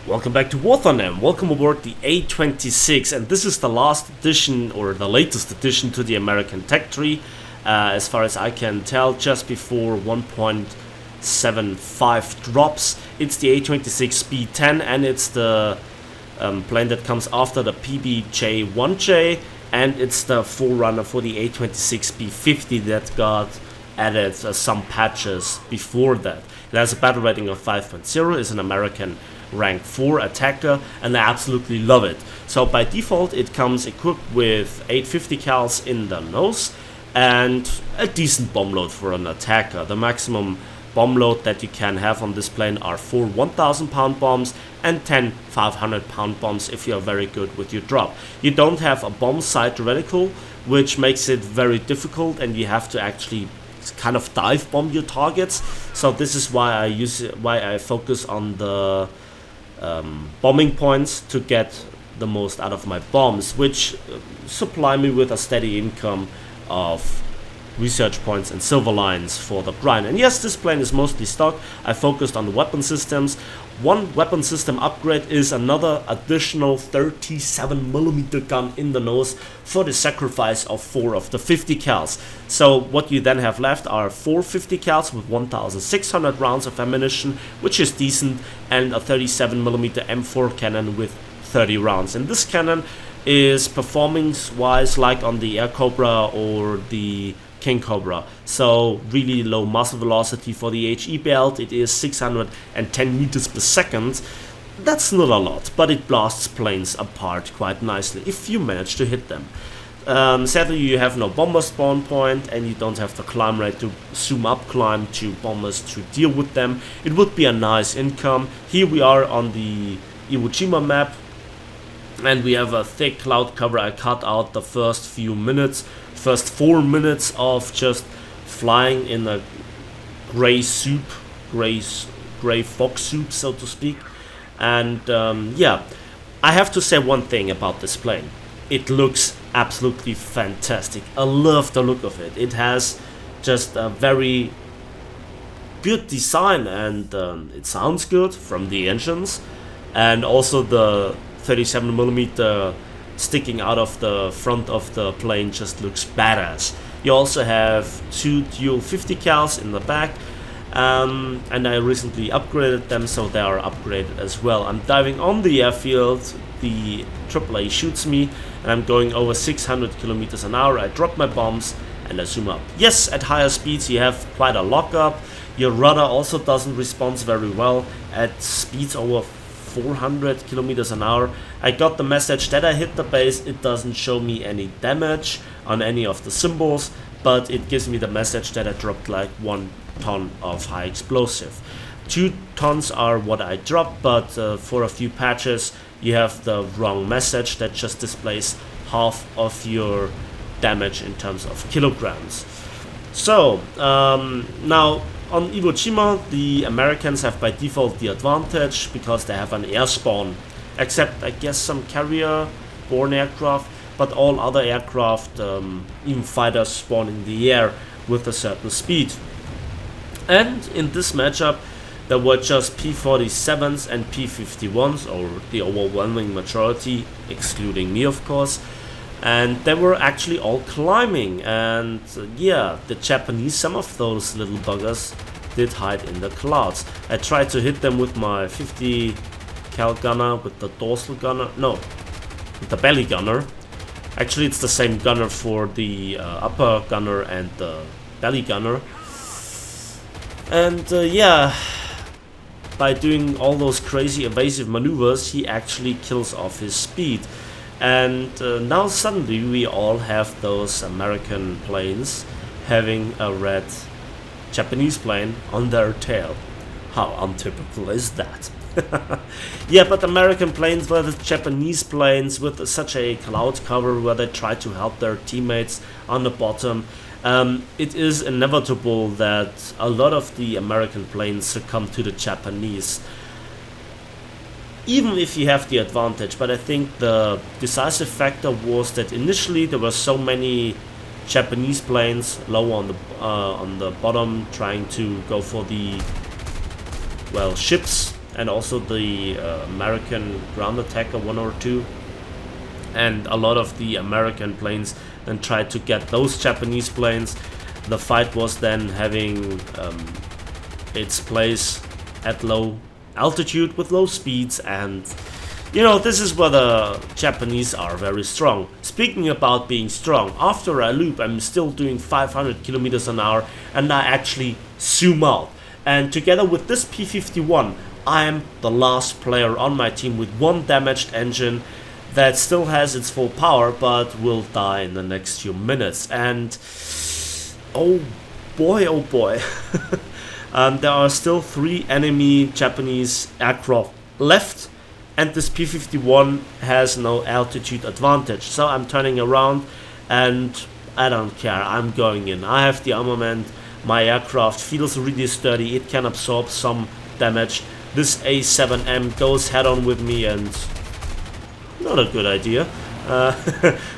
Welcome back to War Thunder and welcome aboard the A-26, and this is the last edition or the latest addition to the American tech tree, as far as I can tell, just before 1.75 drops. It's the A-26B-10 and it's the plane that comes after the PBJ-1J, and it's the forerunner for the A-26B-50 that got added some patches before that. It has a battle rating of 5.0, is an American rank 4 attacker, and I absolutely love it. So by default it comes equipped with 850 cals in the nose and a decent bomb load for an attacker. The maximum bomb load that you can have on this plane are 4 1000 pound bombs and 10 500 pound bombs if you are very good with your drop. You don't have a bomb sight reticle, which makes it very difficult, and you have to actually kind of dive bomb your targets. So this is why I focus on the bombing points to get the most out of my bombs, which supply me with a steady income of research points and silver lines for the grind. And yes, this plane is mostly stock. I focused on the weapon systems. One weapon system upgrade is another additional 37mm gun in the nose for the sacrifice of 4 of the 50 cals. So what you then have left are 4 50 cals with 1600 rounds of ammunition, which is decent, and a 37mm M4 cannon with 30 rounds. And this cannon is performance-wise like on the Air Cobra or the King Cobra, so really low muzzle velocity for the HE belt. It is 610 meters per second. That's not a lot, but it blasts planes apart quite nicely if you manage to hit them. Sadly, you have no bomber spawn point and you don't have the climb rate to zoom up climb to bombers to deal with them. It would be a nice income. Here we are on the Iwo Jima map, and we have a thick cloud cover. I cut out the first 4 minutes of just flying in a gray soup, gray fog soup, so to speak. And yeah, I have to say one thing about this plane. It looks absolutely fantastic. I love the look of it. It has just a very good design, and it sounds good from the engines, and also the 37mm sticking out of the front of the plane just looks badass. You also have 2 dual 50 cals in the back, and I recently upgraded them, so they are upgraded as well. I'm diving on the airfield, the AAA shoots me, and I'm going over 600 kilometers an hour. I drop my bombs and I zoom up. Yes, at higher speeds you have quite a lockup. Your rudder also doesn't respond very well at speeds over 400 kilometers an hour. I got the message that I hit the base. It doesn't show me any damage on any of the symbols, but it gives me the message that I dropped like 1 ton of high explosive. 2 tons are what I dropped, but for a few patches you have the wrong message that just displays half of your damage in terms of kilograms. So now on Iwo Jima, the Americans have by default the advantage because they have an air spawn, except I guess some carrier-borne aircraft, but all other aircraft, even fighters, spawn in the air with a certain speed. And in this matchup, there were just P-47s and P-51s, or the overwhelming majority, excluding me of course. And they were actually all climbing, and yeah, the Japanese, some of those little buggers did hide in the clouds. I tried to hit them with my 50 cal gunner, with the dorsal gunner, no, with the belly gunner. Actually it's the same gunner for the upper gunner and the belly gunner. And yeah, by doing all those crazy evasive maneuvers, he actually kills off his speed. And now suddenly we all have those American planes having a red Japanese plane on their tail. How untypical is that? Yeah, but American planes were the Japanese planes with such a cloud cover where they try to help their teammates on the bottom. It is inevitable that a lot of the American planes succumb to the Japanese, even if you have the advantage. But I think the decisive factor was that initially there were so many Japanese planes low on the bottom trying to go for the, well, ships and also the American ground attacker 1 or 2, and a lot of the American planes then tried to get those Japanese planes. The fight was then having its place at low altitude with low speeds, and you know, this is where the Japanese are very strong. Speaking about being strong, after a loop I'm still doing 500 kilometers an hour, and I actually zoom out. And together with this P-51, I am the last player on my team with one damaged engine that still has its full power but will die in the next few minutes. And oh boy, there are still 3 enemy Japanese aircraft left, and this P-51 has no altitude advantage. So I'm turning around and I don't care, I'm going in. I have the armament, my aircraft feels really sturdy, it can absorb some damage. This A-7M goes head on with me, and not a good idea.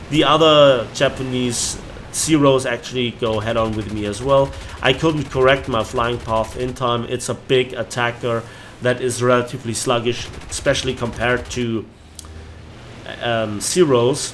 The other Japanese Zeros actually go head on with me as well. I couldn't correct my flying path in time. It's a big attacker that is relatively sluggish, especially compared to Zeros.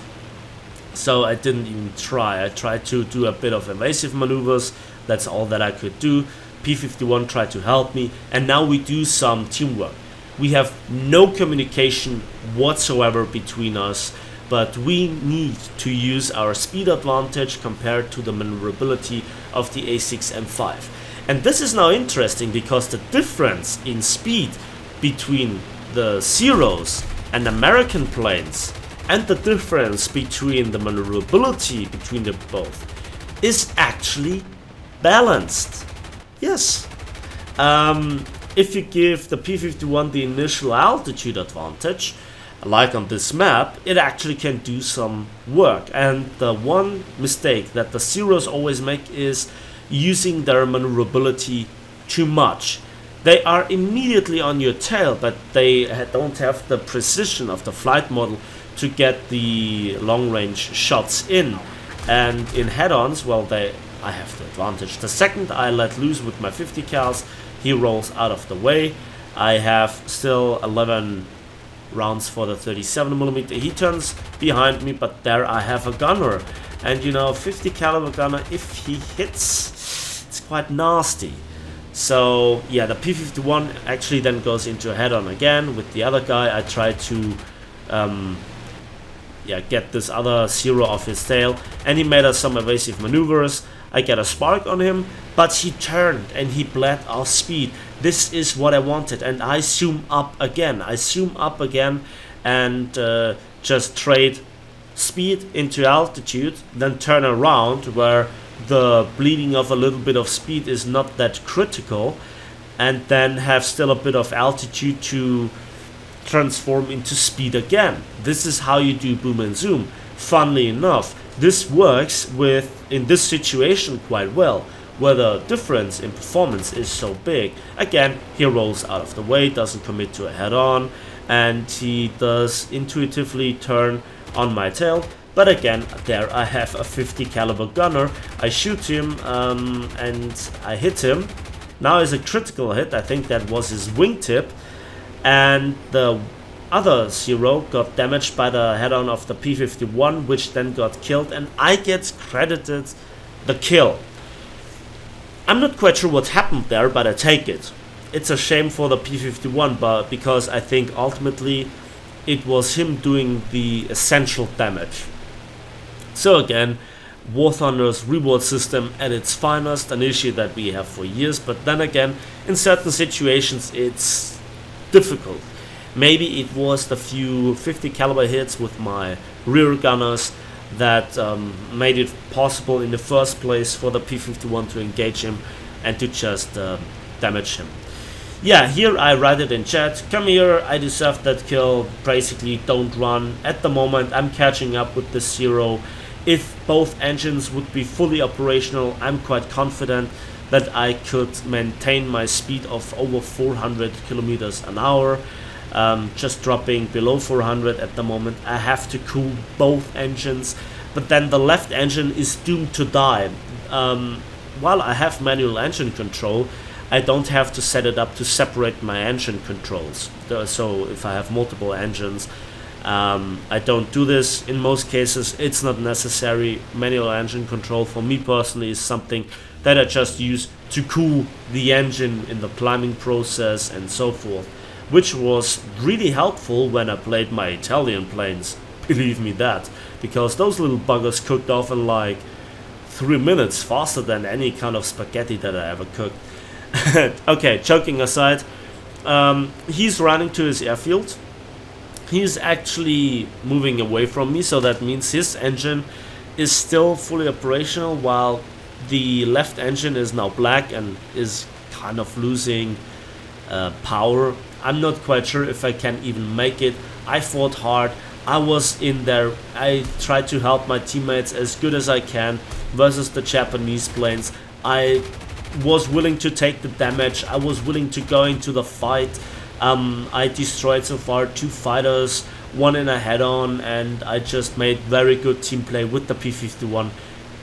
So I didn't even try. I tried to do a bit of evasive maneuvers. That's all that I could do. P-51 tried to help me, and now we do some teamwork. We have no communication whatsoever between us, but we need to use our speed advantage compared to the maneuverability of the A6M5. And this is now interesting because the difference in speed between the Zeros and American planes, and the difference between the maneuverability between them both, is actually balanced. Yes. If you give the P-51 the initial altitude advantage, like on this map, it actually can do some work. And the one mistake that the Zeros always make is using their maneuverability too much. They are immediately on your tail, but they don't have the precision of the flight model to get the long-range shots in. And in head-ons, well, I have the advantage. The second I let loose with my 50 cals, he rolls out of the way. I have still 11 rounds for the 37mm. He turns behind me, but there I have a gunner. And you know, 50 caliber gunner, if he hits, it's quite nasty. So yeah, the P-51 actually then goes into a head-on again with the other guy. I try to get this other Zero off his tail, and he made us some evasive maneuvers. I get a spark on him, but he turned and he bled our speed. This is what I wanted, and I zoom up again. And just trade speed into altitude, then turn around where the bleeding of a little bit of speed is not that critical, and then have still a bit of altitude to transform into speed again. This is how you do boom and zoom. Funnily enough, this works in this situation quite well, where the difference in performance is so big. Again, he rolls out of the way, doesn't commit to a head-on, and he does intuitively turn on my tail. But again, there I have a 50 caliber gunner. I shoot him and I hit him. Now is a critical hit. I think that was his wingtip, and the other Zero got damaged by the head-on of the P-51, which then got killed, and I get credited the kill. I'm not quite sure what happened there, but I take it. It's a shame for the P-51, but because I think ultimately it was him doing the essential damage. So again, War Thunder's reward system at its finest, an issue that we have for years, but then again, in certain situations it's difficult. Maybe it was the few 50 caliber hits with my rear gunners that made it possible in the first place for the P-51 to engage him and to just damage him. Yeah, here I write it in chat. Come here, I deserve that kill. Basically, don't run. At the moment, I'm catching up with the Zero. If both engines would be fully operational, I'm quite confident that I could maintain my speed of over 400 kilometers an hour. Just dropping below 400 at the moment. I have to cool both engines, but then the left engine is doomed to die. While I have manual engine control, I don't have to set it up to separate my engine controls. So if I have multiple engines, I don't do this. In most cases it's not necessary. Manual engine control for me personally is something that I just use to cool the engine in the climbing process and so forth, which was really helpful when I played my Italian planes, believe me that, because those little buggers cooked off in like 3 minutes, faster than any kind of spaghetti that I ever cooked. Okay, joking aside, he's running to his airfield. He's actually moving away from me, so that means his engine is still fully operational, while the left engine is now black and is kind of losing power. I'm not quite sure if I can even make it. I fought hard. I was in there. I tried to help my teammates as good as I can versus the Japanese planes. I was willing to take the damage. I was willing to go into the fight. I destroyed so far 2 fighters, 1 in a head-on, and I just made very good team play with the P-51.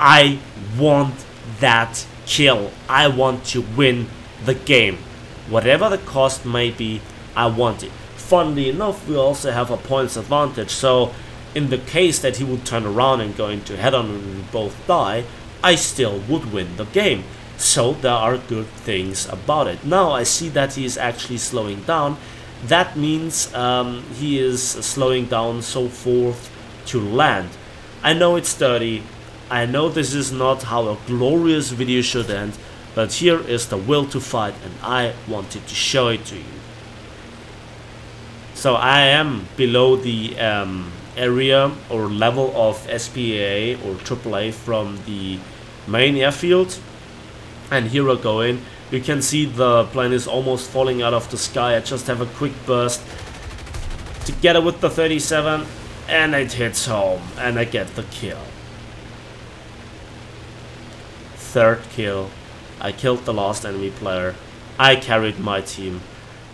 I want that kill. I want to win the game. Whatever the cost may be, I want it. Funnily enough, we also have a points advantage, so in the case that he would turn around and go into head-on and we both die, I still would win the game. So there are good things about it. Now I see that he is actually slowing down. That means he is slowing down so forth to land. I know it's dirty. I know this is not how a glorious video should end, but here is the will to fight and I wanted to show it to you. So I am below the area or level of SPA or AAA from the main airfield. And here I go in. You can see the plane is almost falling out of the sky. I just have a quick burst together with the 37 and it hits home and I get the kill. 3rd kill. I killed the last enemy player. I carried my team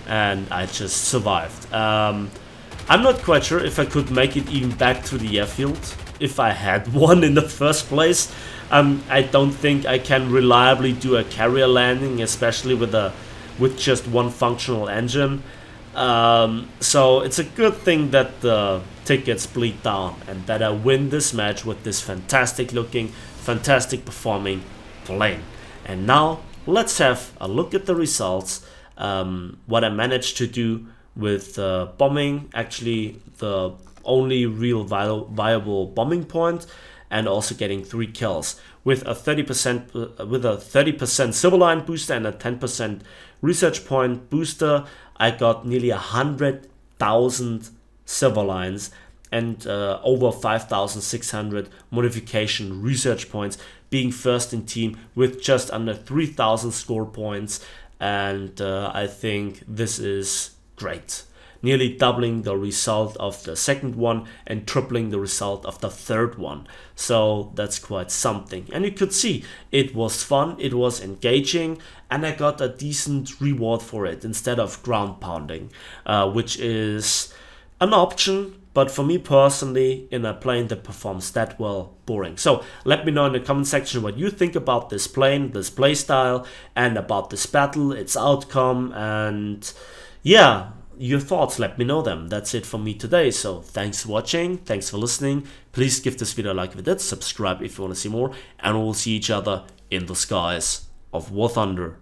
and I just survived. I'm not quite sure if I could make it even back to the airfield if I had one in the first place. I don't think I can reliably do a carrier landing, especially with just one functional engine. So it's a good thing that the tickets bleed down and that I win this match with this fantastic looking, fantastic performing plane. And now let's have a look at the results, what I managed to do with bombing, actually the only real viable bombing point, and also getting 3 kills with a 30% silver line booster and a 10% research point booster. I got nearly 100,000 silver lines and over 5,600 modification research points, being first in team with just under 3,000 score points, and I think this is great. Nearly doubling the result of the second one and tripling the result of the third one. So that's quite something. And you could see it was fun, it was engaging, and I got a decent reward for it instead of ground pounding, which is an option, but for me personally, in a plane that performs that well, boring. So let me know in the comment section what you think about this plane, this playstyle, and about this battle, its outcome, and yeah, your thoughts, let me know them. That's it from me today, so thanks for watching, thanks for listening. Please give this video a like if it did, subscribe if you want to see more, and we'll see each other in the skies of War Thunder.